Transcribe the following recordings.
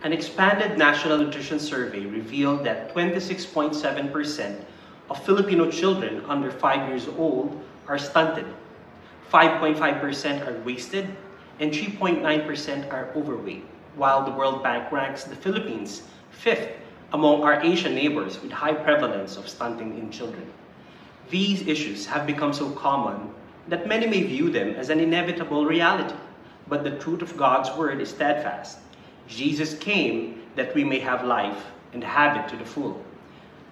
An expanded National Nutrition Survey revealed that 26.7% of Filipino children under 5 years old are stunted, 5.5% are wasted, and 3.9% are overweight, while the World Bank ranks the Philippines fifth among our Asian neighbors with high prevalence of stunting in children. These issues have become so common that many may view them as an inevitable reality, but the truth of God's word is steadfast. Jesus came that we may have life and have it to the full.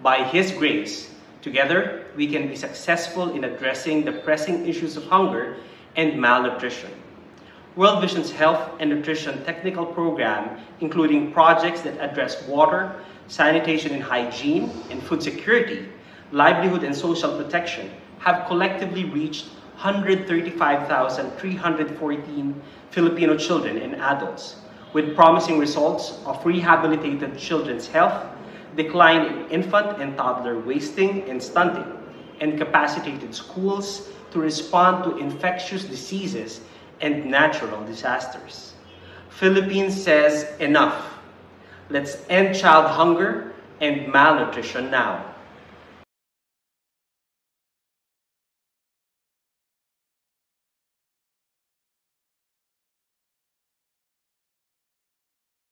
By His grace, together we can be successful in addressing the pressing issues of hunger and malnutrition. World Vision's Health and Nutrition Technical Program, including projects that address water, sanitation and hygiene, and food security, livelihood and social protection, have collectively reached 135,314 Filipino children and adults, with promising results of rehabilitated children's health, decline in infant and toddler wasting and stunting, and capacitated schools to respond to infectious diseases and natural disasters. Philippines says enough. Let's end child hunger and malnutrition now.